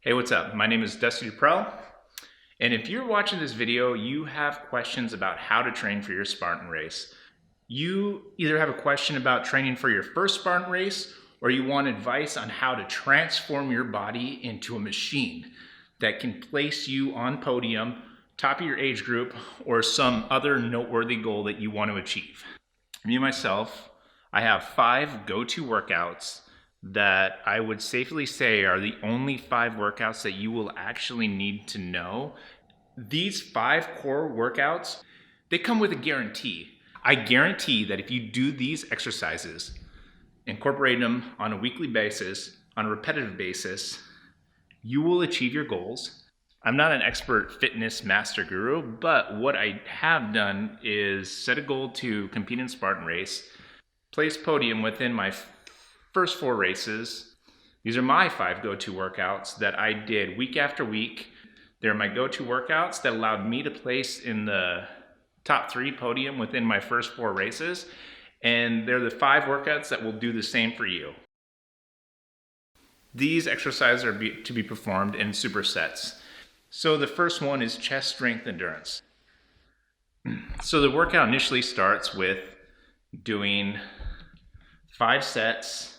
Hey, what's up? My name is Dusty Duprell, and if you're watching this video, you have questions about how to train for your Spartan race. You either have a question about training for your first Spartan race, or you want advice on how to transform your body into a machine that can place you on podium, top of your age group, or some other noteworthy goal that you want to achieve. Me, myself, I have 5 go-to workouts that I would safely say are the only 5 workouts that you will actually need to know. These 5 core workouts, they come with a guarantee. I guarantee that if you do these exercises, incorporate them on a weekly basis, on a repetitive basis, you will achieve your goals. I'm not an expert fitness master guru, but what I have done is set a goal to compete in Spartan race, place podium within my first 4 races. These are my 5 go-to workouts that I did week after week. They're my go-to workouts that allowed me to place in the top 3 podium within my first 4 races. And they're the 5 workouts that will do the same for you. These exercises are to be performed in supersets. So the first one is chest strength endurance. So the workout initially starts with doing 5 sets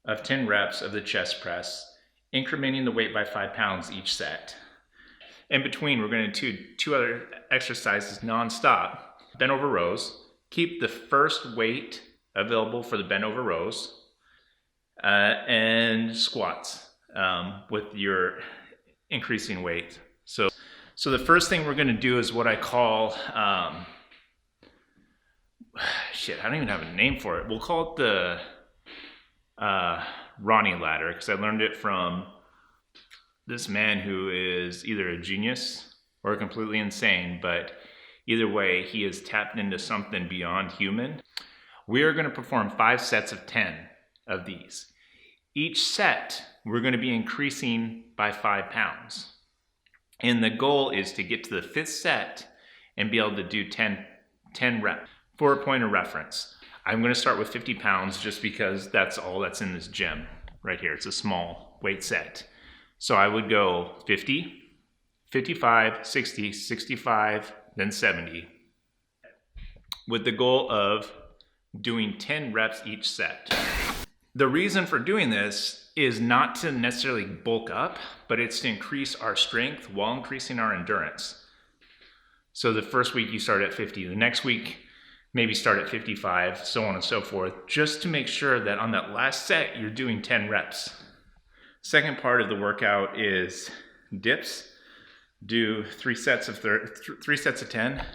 of 10 reps of the chest press, incrementing the weight by 5 pounds each set. In between, we're going to do 2 other exercises non-stop. Bent over rows. Keep the first weight available for the bent over rows. And squats with your increasing weight. So the first thing we're going to do is what I call, I don't even have a name for it. We'll call it the Ronnie ladder, because I learned it from this man who is either a genius or completely insane, but either way, he is tapped into something beyond human. We are going to perform 5 sets of 10 of these. Each set, we're going to be increasing by 5 pounds. And the goal is to get to the 5th set and be able to do 10 reps. For a point of reference, I'm going to start with 50 pounds just because that's all that's in this gym right here. It's a small weight set. So I would go 50, 55, 60, 65, then 70, with the goal of doing 10 reps each set. The reason for doing this is not to necessarily bulk up, but it's to increase our strength while increasing our endurance. So the first week you start at 50, the next week maybe start at 55, so on and so forth, just to make sure that on that last set you're doing 10 reps. Second part of the workout is dips. Do 3 sets of 10.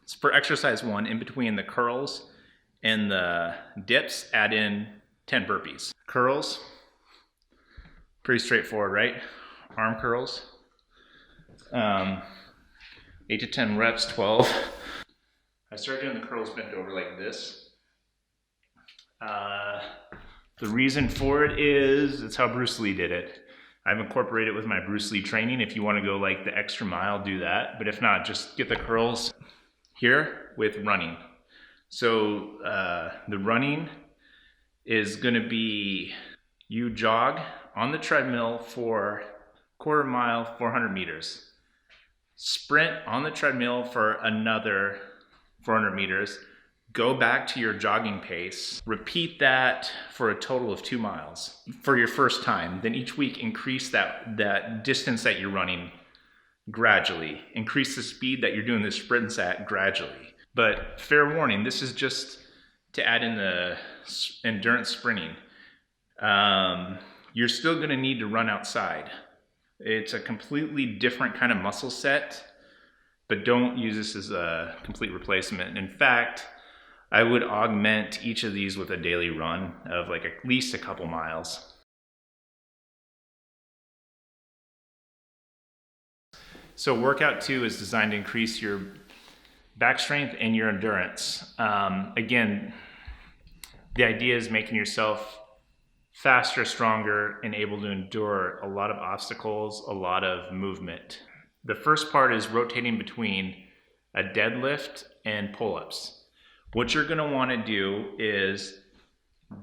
It's for exercise 1, in between the curls and the dips, add in 10 burpees. Curls, pretty straightforward, right? Arm curls, 8 to 10 reps, 12. I started doing the curls bent over like this. The reason for it is it's how Bruce Lee did it. I've incorporated it with my Bruce Lee training. If you want to go like the extra mile, do that. But if not, just get the curls here with running. So the running is going to be you jog on the treadmill for quarter mile, 400 meters. Sprint on the treadmill for another 400 meters. Go back to your jogging pace. Repeat that for a total of 2 miles for your first time. Then each week increase that distance that you're running gradually. Increase the speed that you're doing the sprints at gradually. But fair warning, this is just to add in the endurance sprinting. You're still going to need to run outside. It's a completely different kind of muscle set, but don't use this as a complete replacement. In fact, I would augment each of these with a daily run of like at least a couple miles. So workout 2 is designed to increase your back strength and your endurance. Again, the idea is making yourself faster, stronger, and able to endure a lot of obstacles, a lot of movement. The first part is rotating between a deadlift and pull-ups. What you're going to want to do is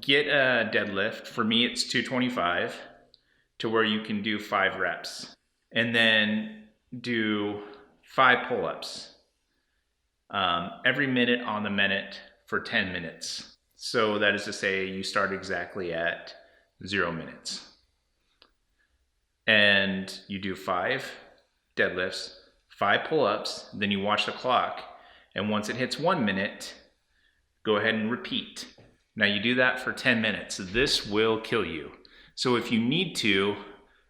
get a deadlift. For me, it's 225. to where you can do 5 reps. And then do 5 pull-ups every minute on the minute for 10 minutes. So that is to say you start exactly at 0 minutes. And you do 5 deadlifts, 5 pull-ups, then you watch the clock. And once it hits 1 minute, go ahead and repeat. Now you do that for 10 minutes. This will kill you. So if you need to,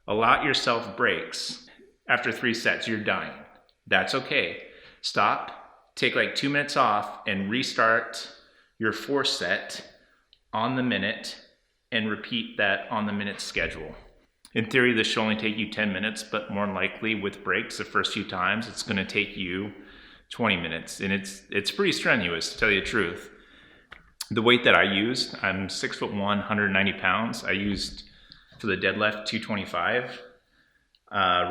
allot yourself breaks. After 3 sets, you're dying. That's okay. Stop, take like 2 minutes off, and restart your 4th set on the minute and repeat that on the minute schedule. In theory, this should only take you 10 minutes, but more than likely with breaks the first few times, it's gonna take you 20 minutes. And it's pretty strenuous, to tell you the truth. The weight that I used, I'm 6'1", 190 pounds. I used for the deadlift 225.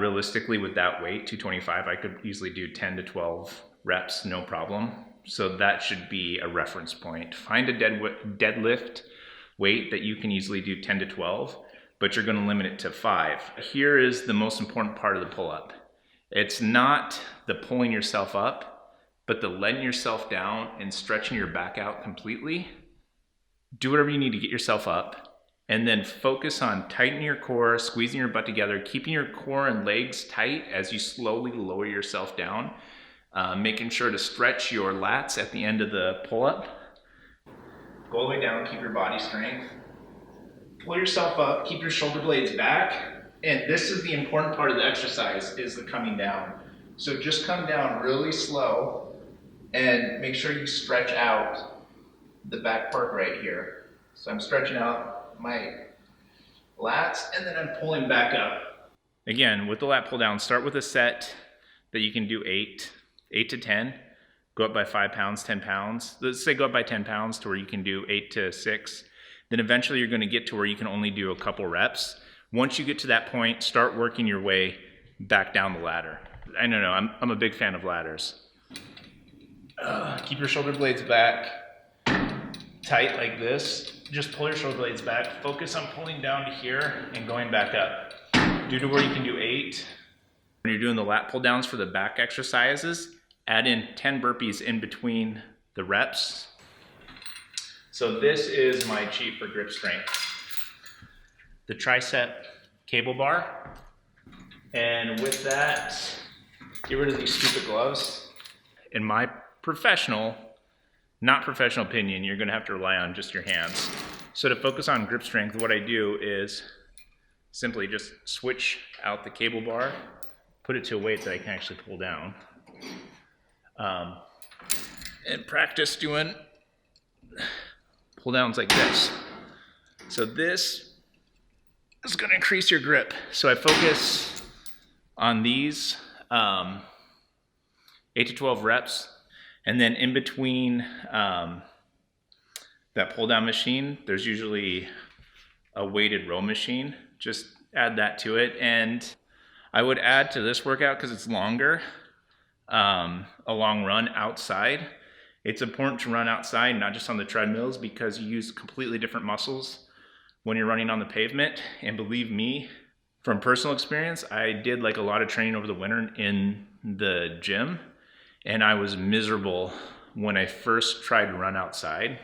Realistically, with that weight, 225, I could easily do 10 to 12 reps, no problem. So that should be a reference point. Find a deadlift weight that you can easily do 10 to 12, but you're gonna limit it to 5. Here is the most important part of the pull-up. It's not the pulling yourself up, but the letting yourself down and stretching your back out completely. Do whatever you need to get yourself up, and then focus on tightening your core, squeezing your butt together, keeping your core and legs tight as you slowly lower yourself down, making sure to stretch your lats at the end of the pull-up. Go all the way down, keep your body strength. Pull yourself up, keep your shoulder blades back, and this is the important part of the exercise, is the coming down. So just come down really slow and make sure you stretch out the back part right here. So I'm stretching out my lats, and then I'm pulling back up. Again, with the lat pull down, start with a set that you can do 8 to 10. Go up by 5 pounds, 10 pounds. Let's say go up by 10 pounds to where you can do 8 to 6. Then eventually you're gonna get to where you can only do a couple reps. Once you get to that point, start working your way back down the ladder. I don't know, I'm a big fan of ladders. Keep your shoulder blades back, tight like this. Just pull your shoulder blades back. Focus on pulling down to here and going back up. Do to where you can do 8. When you're doing the lat pull downs for the back exercises, add in 10 burpees in between the reps. So this is my cheat for grip strength. The tricep cable bar. And with that, get rid of these stupid gloves. In my not professional opinion, you're gonna have to rely on just your hands. So to focus on grip strength, what I do is simply just switch out the cable bar, put it to a weight that I can actually pull down, and practice doing pull downs like this. So this is gonna increase your grip. So I focus on these 8 to 12 reps. And then in between that pull down machine, there's usually a weighted row machine. Just add that to it. And I would add to this workout, because it's longer, a long run outside. It's important to run outside, not just on the treadmills, because you use completely different muscles when you're running on the pavement. And believe me, from personal experience, I did like a lot of training over the winter in the gym. And I was miserable when I first tried to run outside.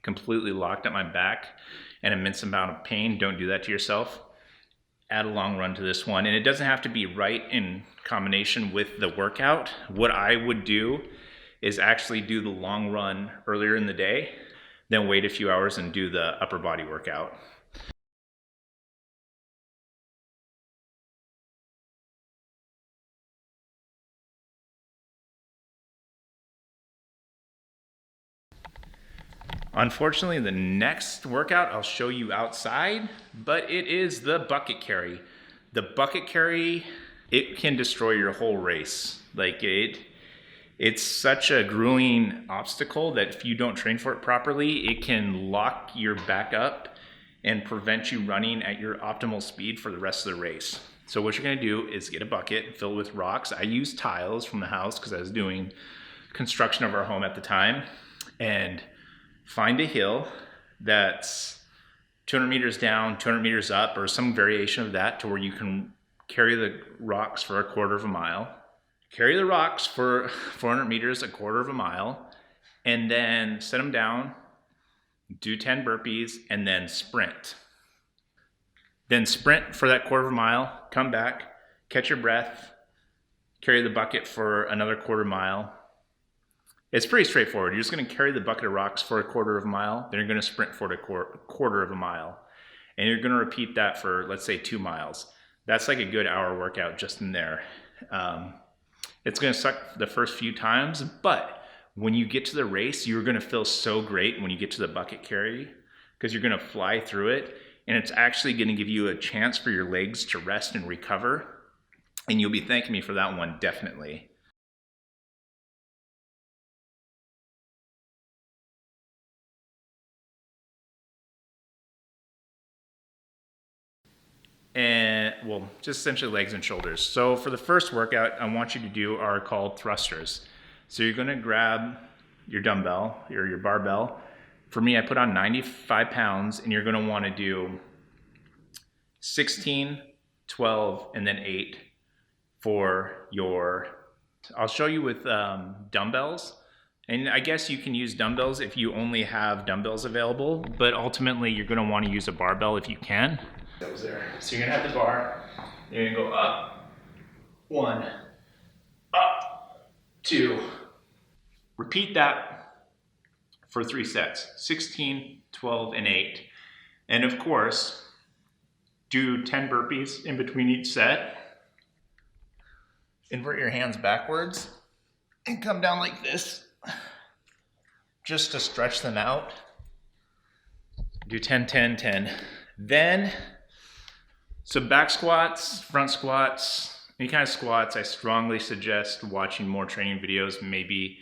Completely locked up my back, an immense amount of pain. Don't do that to yourself. Add a long run to this one. And it doesn't have to be right in combination with the workout. What I would do is actually do the long run earlier in the day, then wait a few hours and do the upper body workout. Unfortunately, the next workout I'll show you outside, but it is the bucket carry. The bucket carry, it can destroy your whole race. Like it's such a grueling obstacle that if you don't train for it properly, it can lock your back up and prevent you running at your optimal speed for the rest of the race. So what you're gonna do is get a bucket filled with rocks. I used tiles from the house because I was doing construction of our home at the time, and find a hill that's 200 meters down, 200 meters up, or some variation of that to where you can carry the rocks for a quarter of a mile. Carry the rocks for 400 meters, a quarter of a mile, and then set them down, do 10 burpees, and then sprint. Then sprint for that quarter of a mile, come back, catch your breath, carry the bucket for another quarter mile. It's pretty straightforward. You're just going to carry the bucket of rocks for a quarter of a mile, then you're going to sprint for a quarter of a mile. And you're going to repeat that for, let's say, 2 miles. That's like a good hour workout just in there. It's going to suck the first few times, but when you get to the race, you're going to feel so great when you get to the bucket carry because you're going to fly through it, and it's actually going to give you a chance for your legs to rest and recover, and you'll be thanking me for that one, definitely. And well, just essentially legs and shoulders. So for the first workout I want you to do are called thrusters. So you're going to grab your dumbbell or your barbell. For me, I put on 95 pounds, and you're going to want to do 16, 12, and then 8 for your, I'll show you with dumbbells. And I guess you can use dumbbells if you only have dumbbells available, but ultimately you're going to want to use a barbell if you can. That was there. So you're gonna have the bar, you're gonna go up, 1, up, 2. Repeat that for 3 sets, 16, 12, and 8. And of course, do 10 burpees in between each set. Invert your hands backwards and come down like this, just to stretch them out. Do 10, 10, 10. Then, so back squats, front squats, any kind of squats, I strongly suggest watching more training videos, maybe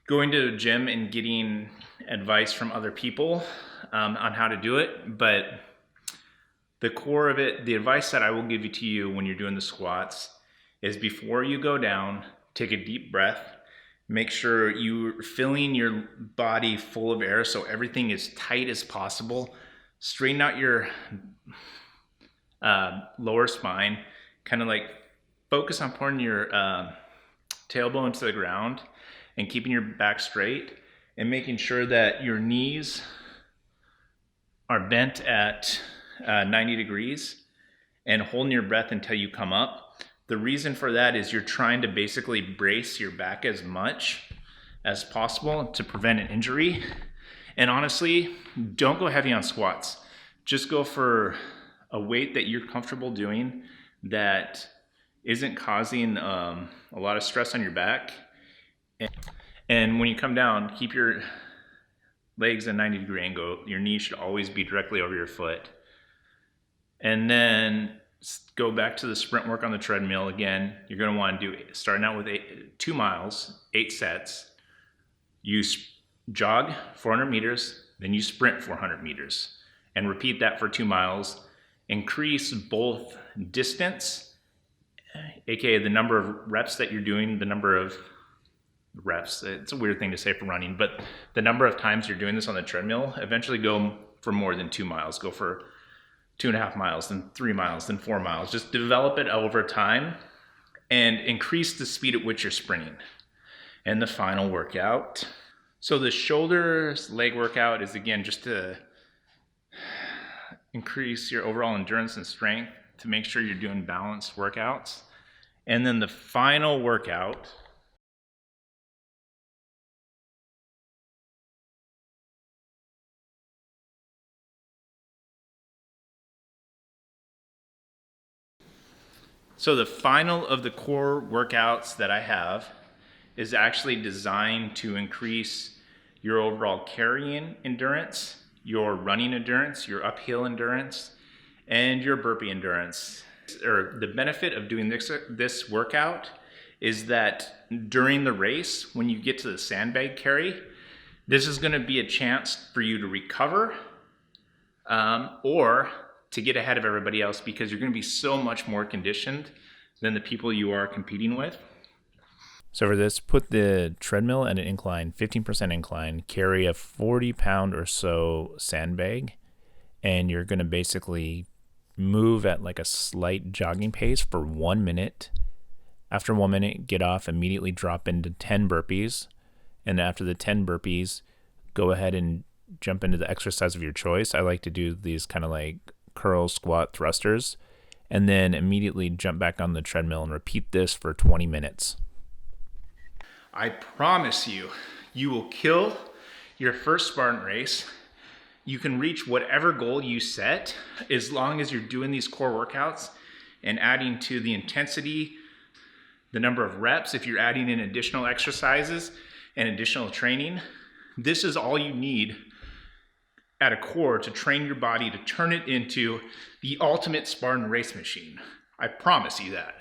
going to the gym and getting advice from other people on how to do it. But the core of it, the advice that I will give to you when you're doing the squats is before you go down, take a deep breath, make sure you're filling your body full of air so everything is tight as possible. Straighten out your lower spine, kind of like focus on pulling your tailbone to the ground and keeping your back straight and making sure that your knees are bent at 90 degrees and holding your breath until you come up. The reason for that is you're trying to basically brace your back as much as possible to prevent an injury. And honestly, don't go heavy on squats. Just go for a weight that you're comfortable doing that isn't causing a lot of stress on your back. And when you come down, keep your legs at 90-degree angle. Your knee should always be directly over your foot. And then go back to the sprint work on the treadmill again. You're going to want to do, starting out with 2 miles, 8 sets. You jog 400 meters, then you sprint 400 meters. And repeat that for 2 miles. Increase both distance, aka the number of reps that you're doing, the number of reps, it's a weird thing to say for running, but the number of times you're doing this on the treadmill. Eventually go for more than 2 miles. Go for 2.5 miles, then 3 miles, then 4 miles. Just develop it over time and increase the speed at which you're sprinting. And the final workout. So the shoulders leg workout is, again, just to increase your overall endurance and strength to make sure you're doing balanced workouts. And then the final workout So the final of the core workouts that I have is actually designed to increase your overall carrying endurance, your running endurance, your uphill endurance, and your burpee endurance. Or the benefit of doing this workout is that during the race, when you get to the sandbag carry, this is going to be a chance for you to recover or to get ahead of everybody else, because you're going to be so much more conditioned than the people you are competing with. So for this, put the treadmill at an incline, 15% incline, carry a 40-pound or so sandbag, and you're going to basically move at like a slight jogging pace for 1 minute. After 1 minute, get off, immediately drop into 10 burpees. And after the 10 burpees, go ahead and jump into the exercise of your choice. I like to do these kind of like curl, squat, thrusters, and then immediately jump back on the treadmill and repeat this for 20 minutes. I promise you, you will kill your first Spartan race. You can reach whatever goal you set as long as you're doing these core workouts and adding to the intensity, the number of reps, if you're adding in additional exercises and additional training. This is all you need at a core to train your body to turn it into the ultimate Spartan race machine. I promise you that.